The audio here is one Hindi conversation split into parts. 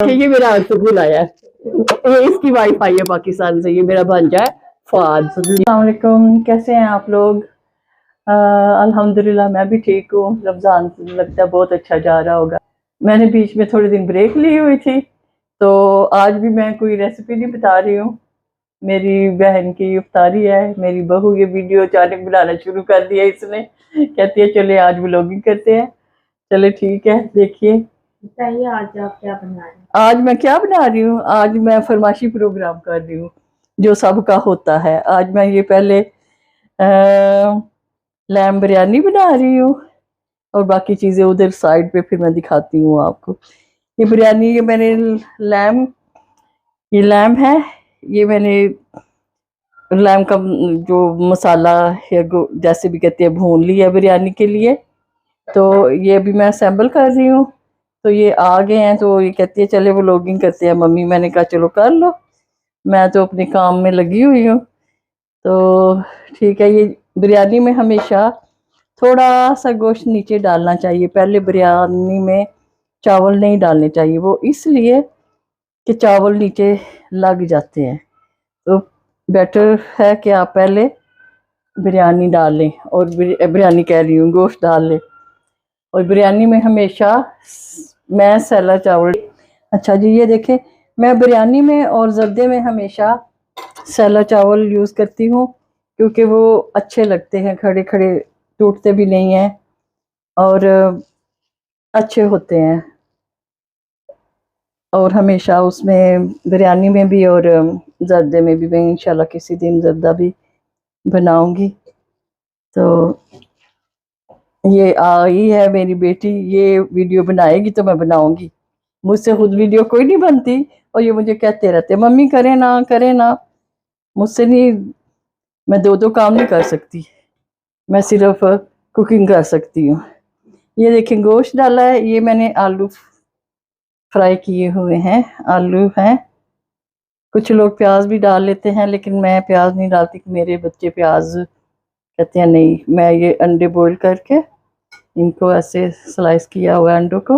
ये मेरा सुकून आया है। ये इसकी वाइफ आई है पाकिस्तान से। ये मेरा भांजा है फवाद। अस्सलाम वालेकुम, कैसे हैं आप लोग? अल्हम्दुलिल्लाह मैं भी ठीक हूँ। रमज़ान लगता है बहुत अच्छा जा रहा होगा। मैंने बीच में थोड़े दिन ब्रेक ली हुई थी, तो आज भी मैं कोई रेसिपी नहीं बता रही हूँ। मेरी बहन की इफ्तारी है। मेरी बहू ये वीडियो अचानक बनाना शुरू कर दिया इसने। कहती है चले आज व्लॉगिंग करते हैं। चले ठीक है, देखिए बताइए आज आप क्या बना रहे हैं? आज मैं क्या बना रही हूँ। आज मैं फरमाइशी प्रोग्राम कर रही हूँ जो सबका होता है। आज मैं ये पहले लैम बिरयानी बना रही हूँ और बाकी चीज़ें उधर साइड पे फिर मैं दिखाती हूँ आपको। ये बिरयानी ये मैंने लैम ये लैम है। ये मैंने लैम का जो मसाला या जैसे भी कहते हैं भून लिया बिरयानी के लिए। तो ये अभी मैं असेंबल कर रही हूँ। तो ये आ गए हैं, तो ये कहती है चले वो व्लॉगिंग करते हैं मम्मी। मैंने कहा चलो कर लो, मैं तो अपने काम में लगी हुई हूँ। तो ठीक है। ये बिरयानी में हमेशा थोड़ा सा गोश्त नीचे डालना चाहिए। पहले बिरयानी में चावल नहीं डालने चाहिए, वो इसलिए कि चावल नीचे लग जाते हैं। तो बेटर है कि आप पहले बिरयानी डाल लें, और बिरयानी कह रही हूँ गोश्त डाल लें। और बिरयानी में हमेशा मैं सैला चावल। अच्छा जी, ये देखें मैं बिरयानी में और जर्दे में हमेशा सैला चावल यूज़ करती हूँ, क्योंकि वो अच्छे लगते हैं, खड़े खड़े टूटते भी नहीं हैं और अच्छे होते हैं। और हमेशा उसमें बिरयानी में भी और जर्दे में भी, मैं इंशाल्लाह किसी दिन जर्दा भी बनाऊंगी। तो ये आई है मेरी बेटी, ये वीडियो बनाएगी तो मैं बनाऊंगी। मुझसे खुद वीडियो कोई नहीं बनती और ये मुझे कहते रहते मम्मी करें ना करें ना। मुझसे नहीं, मैं दो दो काम नहीं कर सकती, मैं सिर्फ कुकिंग कर सकती हूँ। ये देखें गोश्त डाला है। ये मैंने आलू फ्राई किए हुए हैं, आलू हैं। कुछ लोग प्याज भी डाल लेते हैं, लेकिन मैं प्याज नहीं डालती। मेरे बच्चे प्याज कहते हैं नहीं। मैं ये अंडे बॉईल करके इनको ऐसे स्लाइस किया हुआ अंडों को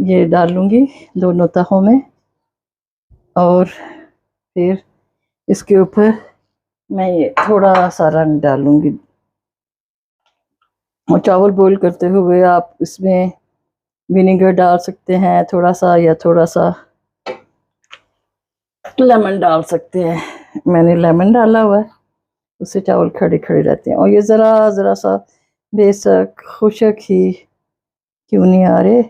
ये डालूंगी दोनों तहों में, और फिर इसके ऊपर मैं ये थोड़ा सा रंग डालूंगी। और चावल बॉईल करते हुए आप इसमें विनेगर डाल सकते हैं थोड़ा सा, या थोड़ा सा लेमन डाल सकते हैं। मैंने लेमन डाला हुआ है, उससे चावल खड़े खड़े रहते हैं। और ये ज़रा ज़रा सा बेशक खुशक ही क्यों नहीं आ रहे,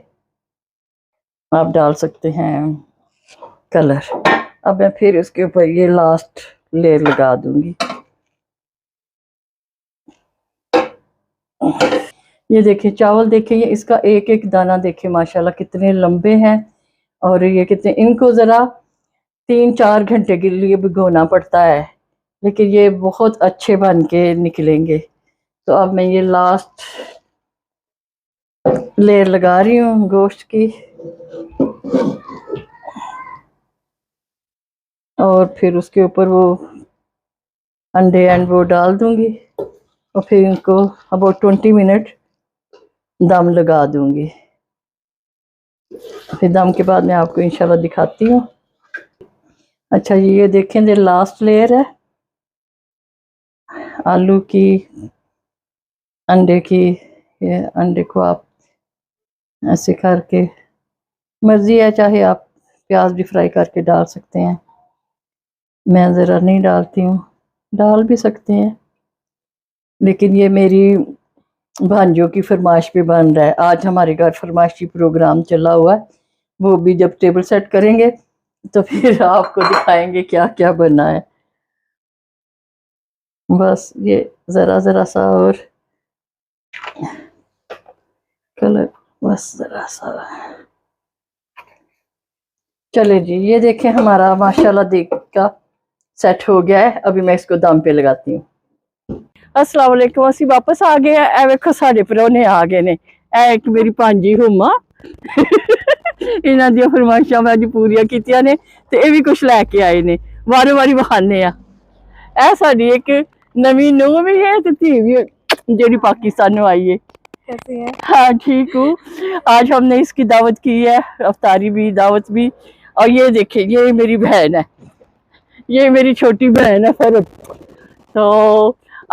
आप डाल सकते हैं कलर। अब मैं फिर इसके ऊपर ये लास्ट लेयर लगा दूंगी। ये देखिए चावल, देखिए ये इसका एक एक दाना देखिए माशाल्लाह कितने लंबे हैं। और ये कितने, इनको ज़रा 3-4 घंटे के लिए भिगोना पड़ता है, लेकिन ये बहुत अच्छे बन के निकलेंगे। तो अब मैं ये लास्ट लेयर लगा रही हूँ गोश्त की, और फिर उसके ऊपर वो अंडे एंड वो डाल दूंगी। और फिर इनको अबाउट 20 मिनट दम लगा दूंगी। फिर दम के बाद मैं आपको इंशाल्लाह दिखाती हूँ। अच्छा जी, ये देखें ये लास्ट लेयर है आलू की, अंडे की। ये अंडे को आप ऐसे करके, मर्जी है चाहे आप प्याज भी फ्राई करके डाल सकते हैं। मैं ज़रा नहीं डालती हूँ, डाल भी सकते हैं, लेकिन ये मेरी भांजों की फरमाइश पे बन रहा है। आज हमारे घर फरमाइशी प्रोग्राम चला हुआ है, वो भी जब टेबल सेट करेंगे तो फिर आपको दिखाएंगे क्या क्या बना है। बस ये ज़रा ज़रा सा और कलर, बस ज़रा सा। चले जी, ये देखें हमारा माशाल्लाह देख का सेट हो गया है। अभी मैं इसको दम पे लगाती हूँ। अस्सलाम वालेकुम, असी वापस आ गए हैं। ए वेखो साडे परौने आ गए ने। ए एक मेरी भांजी हुमा इन्हां दी फरमाइशां मैं अज पूरियां कीतियां ने, ते ये भी कुछ लैके आए ने। वारो वारी बहाने आ। ए साडी एक नवीं नूंह भी है ते धी भी जेहड़ी पाकिस्तानों आई है। कैसे हैं? हाँ ठीक हूँ। आज हमने इसकी दावत की है, अफ्तारी भी दावत भी। और ये देखिए, ये मेरी बहन है, ये मेरी छोटी बहन है फरत। तो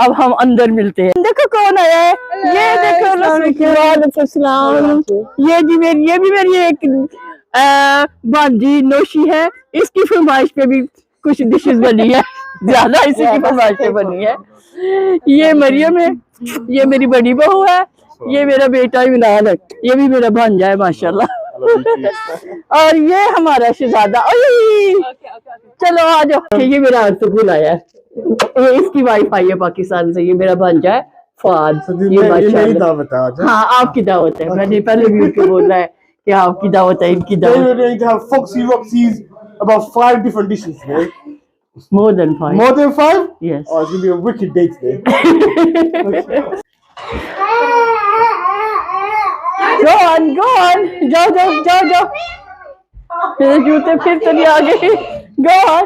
अब हम अंदर मिलते हैं। देखो कौन आया है, ये देखो। वालेकुम सलाम। ये भी मेरी एक भांजी नौशी है, इसकी फरमाइश पे भी कुछ डिशेस बनी है, ज्यादा इसी की फरमाइश पे बनी है। ये मरियम है, ये मेरी बड़ी बहू है, ये मेरा बेटा इमरान है, ये भी मेरा भांजा है माशाल्लाह। और ये हमारा शहजादा। ओए, चलो आ जाओ। ये मेरा अर्तुगरुल आया है, ये इसकी वाइफ आई है पाकिस्तान से, ये मेरा भांजा है फवाद। ये मेरी दावत है आज। हाँ आपकी दावत है, मैंने पहले भी उनको बोला है कि आपकी दावत है, इनकी Today we're दावत। going to have Foxy Roxy's about 5 different dishes today. More than 5। More than 5? Yes. Oh, it's going to be a wicked day today. Go on, जाओ। फिर जूते फिर चली आगे। Go on.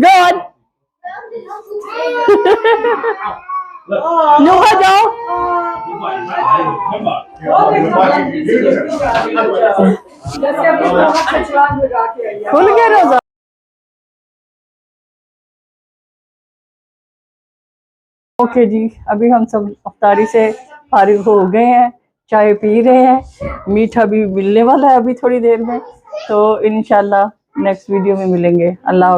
Go on. नुहा जाओ। खुल गया रोजा। ओके जी, अभी हम सब अफ्तारी से फारिग हो गए हैं, चाय पी रहे हैं, मीठा भी मिलने वाला है अभी थोड़ी देर में। तो इंशाल्लाह नेक्स्ट वीडियो में मिलेंगे। अल्लाह।